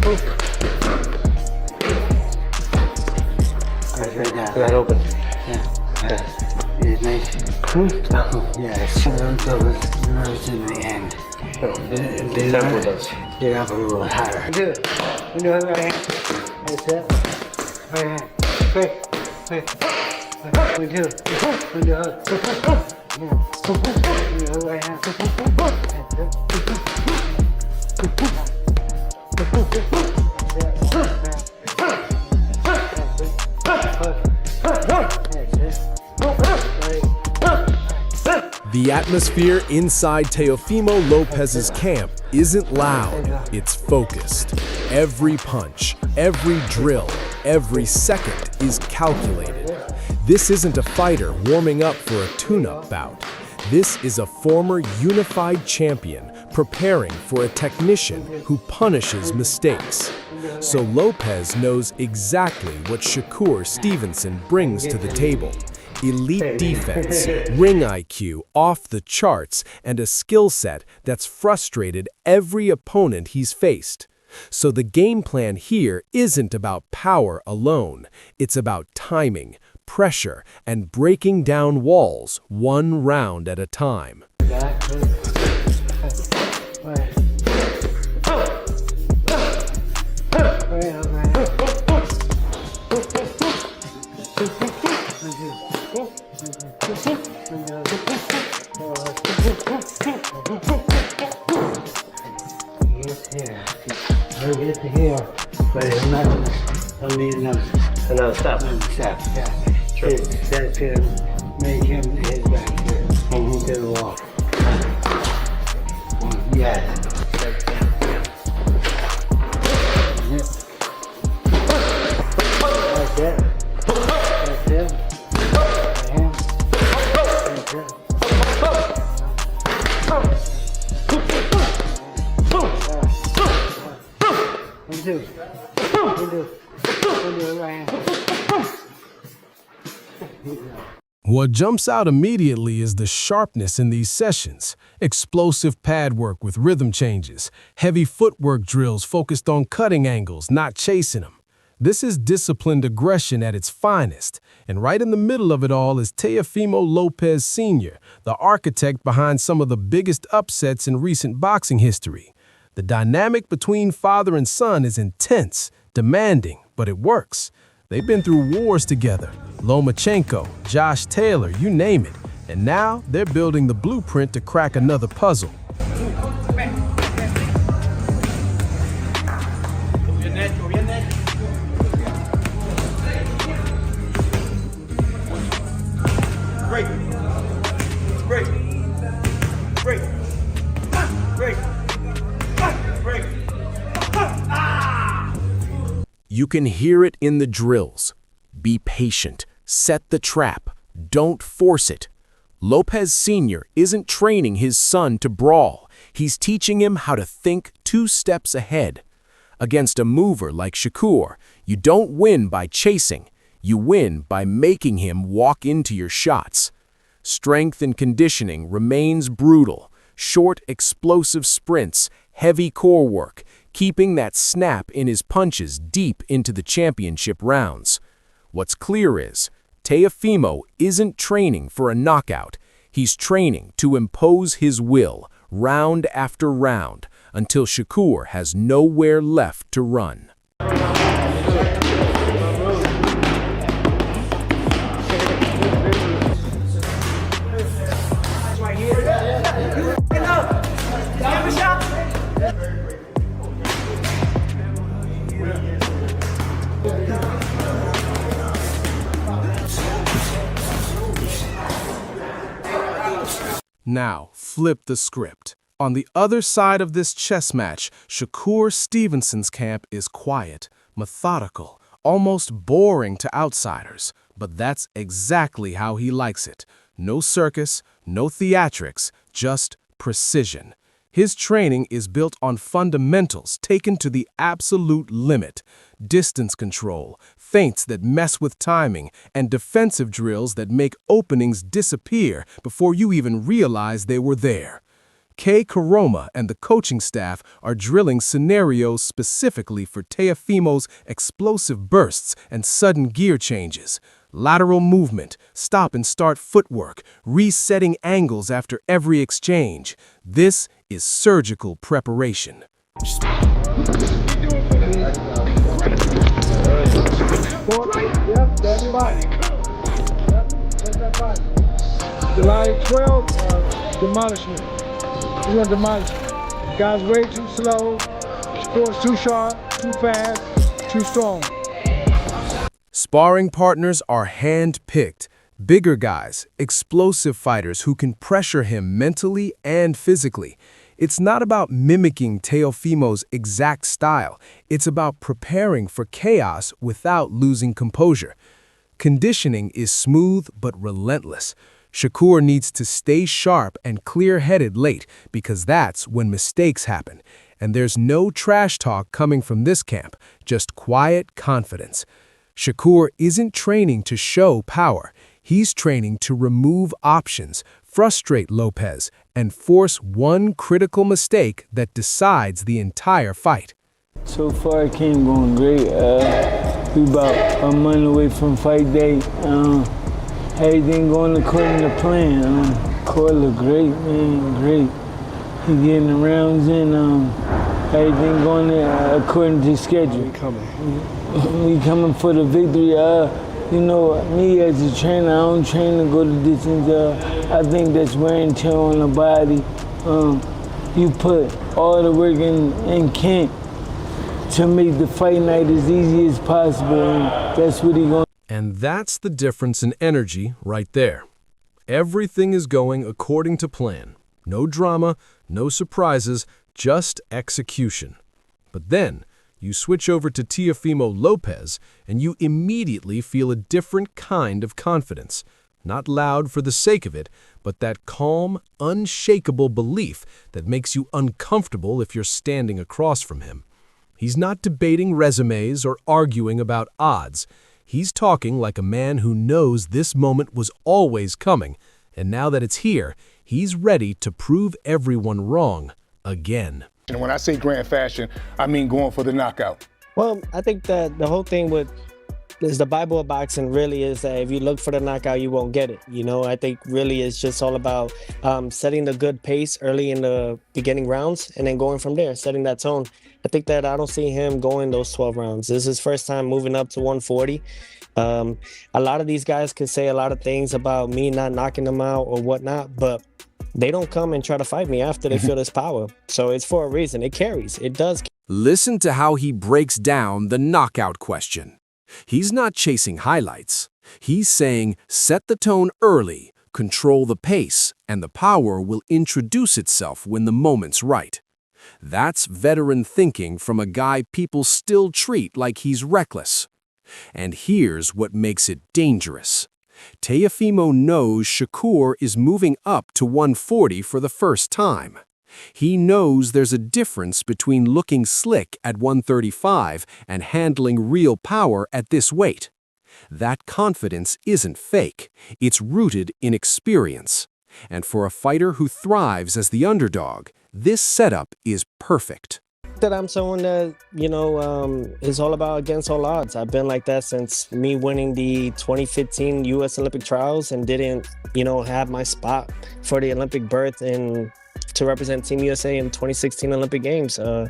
Right down. Right open. Yeah. It's nice. Yeah, it's until the nerves in the end. The tempo does. Get up a little higher. Do it. Do it right hand. That's it. Right hand. Quick. Quick. We do. We do it. Yeah. We do it right hand. That's The atmosphere inside Teofimo Lopez's camp isn't loud, it's focused. Every punch, every drill, every second is calculated. This isn't a fighter warming up for a tune-up bout. This is a former unified champion preparing for a technician who punishes mistakes. So Lopez knows exactly what Shakur Stevenson brings to the table. Elite defense, ring IQ off the charts, and a skill set that's frustrated every opponent he's faced. So the game plan here isn't about power alone. It's about timing, pressure, and breaking down walls one round at a time. Get to here, but it's not. Don't need another step. Step, yeah. Sure. That's him. Make him his back here to the wall. Yeah. That's it. That's it. What jumps out immediately is the sharpness in these sessions. Explosive pad work with rhythm changes, heavy footwork drills focused on cutting angles, not chasing them. This is disciplined aggression at its finest, and right in the middle of it all is Teofimo Lopez Sr., the architect behind some of the biggest upsets in recent boxing history. The dynamic between father and son is intense, demanding, but it works. They've been through wars together, Lomachenko, Josh Taylor, you name it, and now they're building the blueprint to crack another puzzle. You can hear it in the drills. Be patient. Set the trap. Don't force it. Lopez Sr. isn't training his son to brawl. He's teaching him how to think 2 steps ahead. Against a mover like Shakur, you don't win by chasing. You win by making him walk into your shots. Strength and conditioning remains brutal. Short, explosive sprints, heavy core work, keeping that snap in his punches deep into the championship rounds. What's clear is, Teofimo isn't training for a knockout. He's training to impose his will, round after round, until Shakur has nowhere left to run. Now, flip the script. On the other side of this chess match, Shakur Stevenson's camp is quiet, methodical, almost boring to outsiders. But that's exactly how he likes it. No circus, no theatrics, just precision. His training is built on fundamentals taken to the absolute limit. Distance control, feints that mess with timing, and defensive drills that make openings disappear before you even realize they were there. Kay Karoma and the coaching staff are drilling scenarios specifically for Teofimo's explosive bursts and sudden gear changes. Lateral movement, stop and start footwork, resetting angles after every exchange. This is surgical preparation. July 12th, demolishment. We're gonna demolish him. Guys way too slow, sports too sharp, too fast, too strong. Sparring partners are hand-picked. Bigger guys, explosive fighters who can pressure him mentally and physically. It's not about mimicking Teofimo's exact style. It's about preparing for chaos without losing composure. Conditioning is smooth but relentless. Shakur needs to stay sharp and clear-headed late because that's when mistakes happen. And there's no trash talk coming from this camp, just quiet confidence. Shakur isn't training to show power. He's training to remove options, frustrate Lopez, and force one critical mistake that decides the entire fight. So far, it came going great. We about a month away from fight day. Everything going according to plan. Court look great, man, great. He getting the rounds in. Everything going according to schedule. We coming for the victory. You know, me as a trainer, I don't train to go the distance. I think that's wear and tear on the body. You put all the work in camp to make the fight night as easy as possible, and that's what he going. And that's the difference in energy right there. Everything is going according to plan. No drama, no surprises, just execution. But then, you switch over to Teofimo Lopez, and you immediately feel a different kind of confidence. Not loud for the sake of it, but that calm, unshakable belief that makes you uncomfortable if you're standing across from him. He's not debating resumes or arguing about odds. He's talking like a man who knows this moment was always coming, and now that it's here, he's ready to prove everyone wrong again. And when I say grand fashion, I mean going for the knockout. Well, I think that the whole thing is the Bible of boxing really is that if you look for the knockout, you won't get it. You know, I think really it's just all about setting the good pace early in the beginning rounds and then going from there, setting that tone. I think that I don't see him going those 12 rounds. This is his first time moving up to 140. A lot of these guys could say a lot of things about me not knocking them out or whatnot, but they don't come and try to fight me after they feel this power. So it's for a reason. It carries. It does. Listen to how he breaks down the knockout question. He's not chasing highlights. He's saying, set the tone early, control the pace, and the power will introduce itself when the moment's right. That's veteran thinking from a guy people still treat like he's reckless. And here's what makes it dangerous. Teofimo knows Shakur is moving up to 140 for the first time. He knows there's a difference between looking slick at 135 and handling real power at this weight. That confidence isn't fake. It's rooted in experience. And for a fighter who thrives as the underdog, this setup is perfect. That I'm someone that, you know, is all about against all odds. I've been like that since me winning the 2015 U.S. Olympic trials and didn't, you know, have my spot for the Olympic berth and to represent Team USA in 2016 Olympic Games. I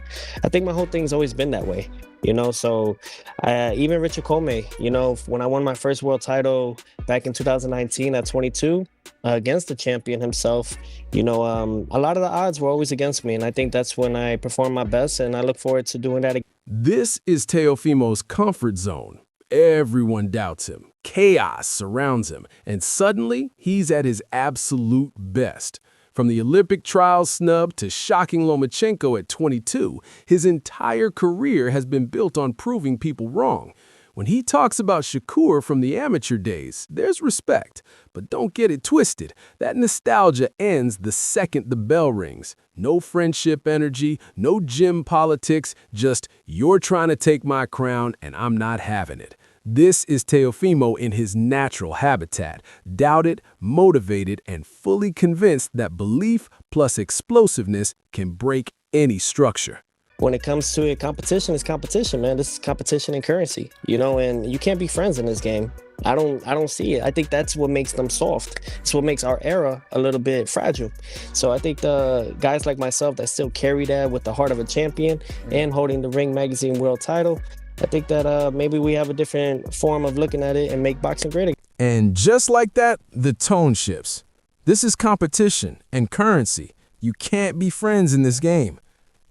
think my whole thing's always been that way, you know, so even Richard Comey, you know, when I won my first world title back in 2019 at 22 against the champion himself, you know, a lot of the odds were always against me, and I think that's when I performed my best, and I look forward to doing that again. This is Teofimo's comfort zone. Everyone doubts him. Chaos surrounds him, and suddenly he's at his absolute best. From the Olympic trials snub to shocking Lomachenko at 22, his entire career has been built on proving people wrong. When he talks about Shakur from the amateur days, there's respect. But don't get it twisted. That nostalgia ends the second the bell rings. No friendship energy, no gym politics, just you're trying to take my crown and I'm not having it. This is Teofimo in his natural habitat, doubted, motivated, and fully convinced that belief plus explosiveness can break any structure. When it comes to it, competition is competition, man. This is competition and currency, you know, and you can't be friends in this game. I don't see it. I think that's what makes them soft. It's what makes our era a little bit fragile. So I think the guys like myself that still carry that with the heart of a champion and holding the Ring Magazine world title, I think that maybe we have a different form of looking at it and make boxing great again. And just like that, the tone shifts. This is competition and currency. You can't be friends in this game.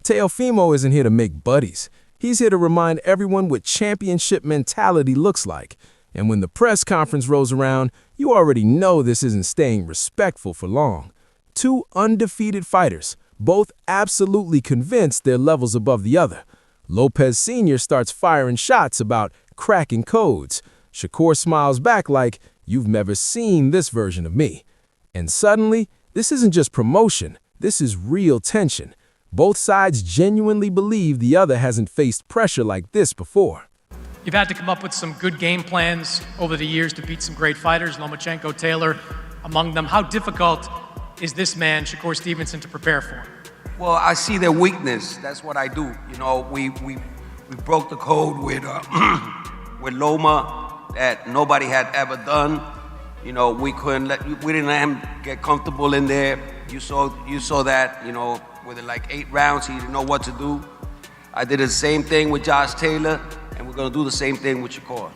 Teofimo isn't here to make buddies. He's here to remind everyone what championship mentality looks like. And when the press conference rolls around, you already know this isn't staying respectful for long. Two undefeated fighters, both absolutely convinced they're levels above the other. Lopez Sr. starts firing shots about cracking codes. Shakur smiles back like, "You've never seen this version of me." And suddenly, this isn't just promotion, this is real tension. Both sides genuinely believe the other hasn't faced pressure like this before. You've had to come up with some good game plans over the years to beat some great fighters, Lomachenko, Taylor, among them. How difficult is this man, Shakur Stevenson, to prepare for? Well, I see their weakness. That's what I do. You know, we broke the code with with Loma that nobody had ever done. You know, we didn't let him get comfortable in there. You saw that. You know, with like 8 rounds, he didn't know what to do. I did the same thing with Josh Taylor, and we're gonna do the same thing with Shakur.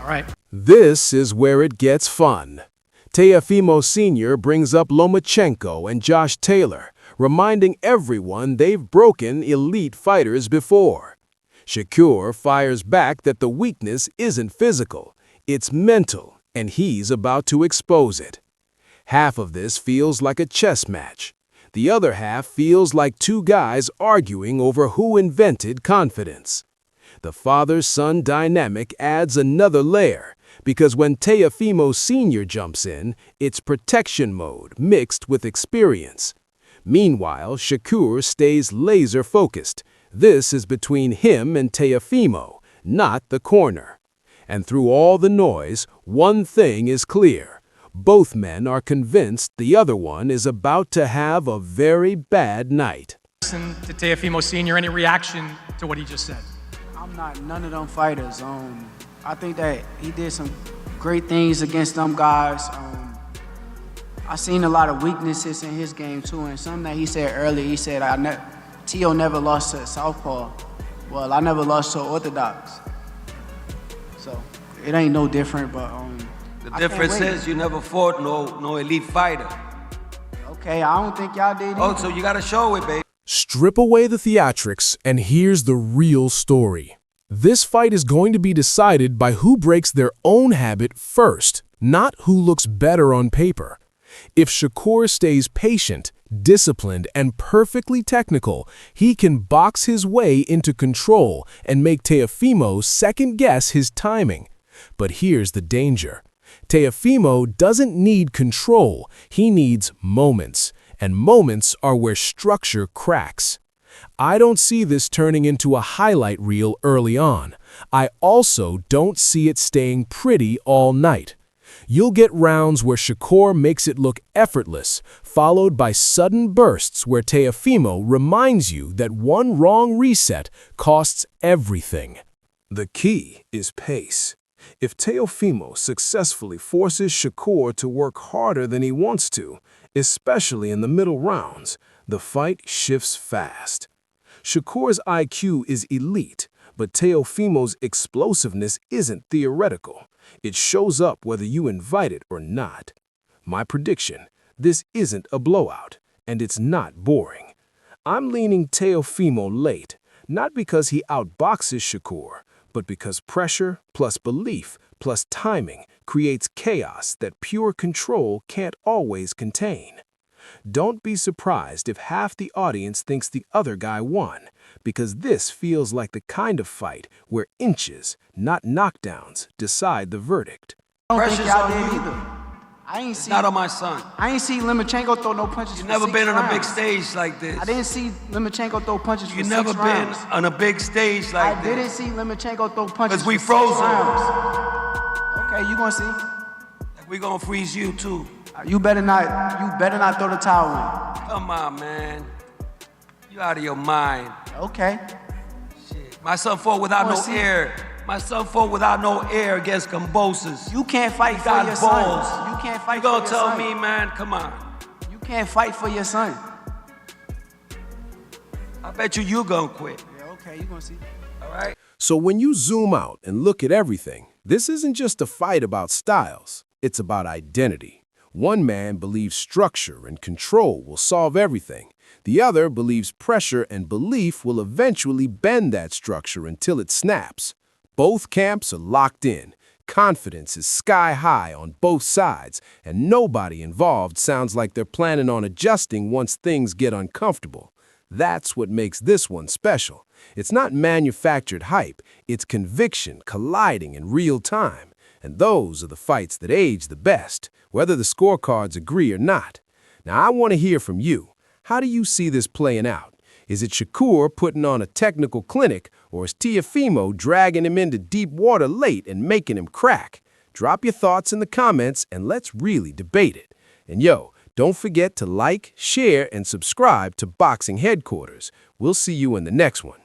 All right. This is where it gets fun. Teofimo Sr. brings up Lomachenko and Josh Taylor, reminding everyone they've broken elite fighters before. Shakur fires back that the weakness isn't physical, it's mental, and he's about to expose it. Half of this feels like a chess match. The other half feels like two guys arguing over who invented confidence. The father-son dynamic adds another layer, because when Teofimo Sr. jumps in, it's protection mode mixed with experience. Meanwhile, Shakur stays laser-focused. This is between him and Teofimo, not the corner. And through all the noise, one thing is clear. Both men are convinced the other one is about to have a very bad night. Listen to Teofimo Sr., any reaction to what he just said? I'm not none of them fighters. I think that he did some great things against them guys. I seen a lot of weaknesses in his game too, and something that he said earlier, he said, Teo never lost to Southpaw. Well, I never lost to Orthodox. So it ain't no different, but The difference is you never fought no elite fighter. Okay, I don't think y'all did either. Oh, so you gotta show it, baby. Strip away the theatrics, and here's the real story. This fight is going to be decided by who breaks their own habit first, not who looks better on paper. If Shakur stays patient, disciplined, and perfectly technical, he can box his way into control and make Teofimo second-guess his timing. But here's the danger. Teofimo doesn't need control, he needs moments, and moments are where structure cracks. I don't see this turning into a highlight reel early on. I also don't see it staying pretty all night. You'll get rounds where Shakur makes it look effortless, followed by sudden bursts where Teofimo reminds you that one wrong reset costs everything. The key is pace. If Teofimo successfully forces Shakur to work harder than he wants to, especially in the middle rounds, the fight shifts fast. Shakur's IQ is elite, but Teofimo's explosiveness isn't theoretical. It shows up whether you invite it or not. My prediction, this isn't a blowout, and it's not boring. I'm leaning Teofimo late, not because he outboxes Shakur, but because pressure plus belief plus timing creates chaos that pure control can't always contain. Don't be surprised if half the audience thinks the other guy won, because this feels like the kind of fight where inches, not knockdowns, decide the verdict. I don't think y'all did either. I ain't It's see. not on my son. I ain't see Lomachenko throw no punches. You for never 6 been on a big rounds. stage like this. I didn't see Lomachenko throw punches for You 6 never been rounds. on a big stage like I this. didn't see Lomachenko throw punches 'Cause we for 6 froze him. rounds. Okay, you gonna see. We gonna freeze you too. You better not throw the towel in. Come on, man. You out of your mind. Okay. Shit. My son fought without no see. air. My son fought without no air against Cambosos. You can't fight for got your balls. son. You can't fight You for gonna your tell son. me, man? Come on. You can't fight for your son. I bet you're gonna quit. Yeah, okay, you gonna see. All right? So when you zoom out and look at everything, this isn't just a fight about styles. It's about identity. One man believes structure and control will solve everything. The other believes pressure and belief will eventually bend that structure until it snaps. Both camps are locked in. Confidence is sky high on both sides, and nobody involved sounds like they're planning on adjusting once things get uncomfortable. That's what makes this one special. It's not manufactured hype, it's conviction colliding in real time. And those are the fights that age the best, whether the scorecards agree or not. Now, I want to hear from you. How do you see this playing out? Is it Shakur putting on a technical clinic, or is Teofimo dragging him into deep water late and making him crack? Drop your thoughts in the comments and let's really debate it. And yo, don't forget to like, share, and subscribe to Boxing Headquarters. We'll see you in the next one.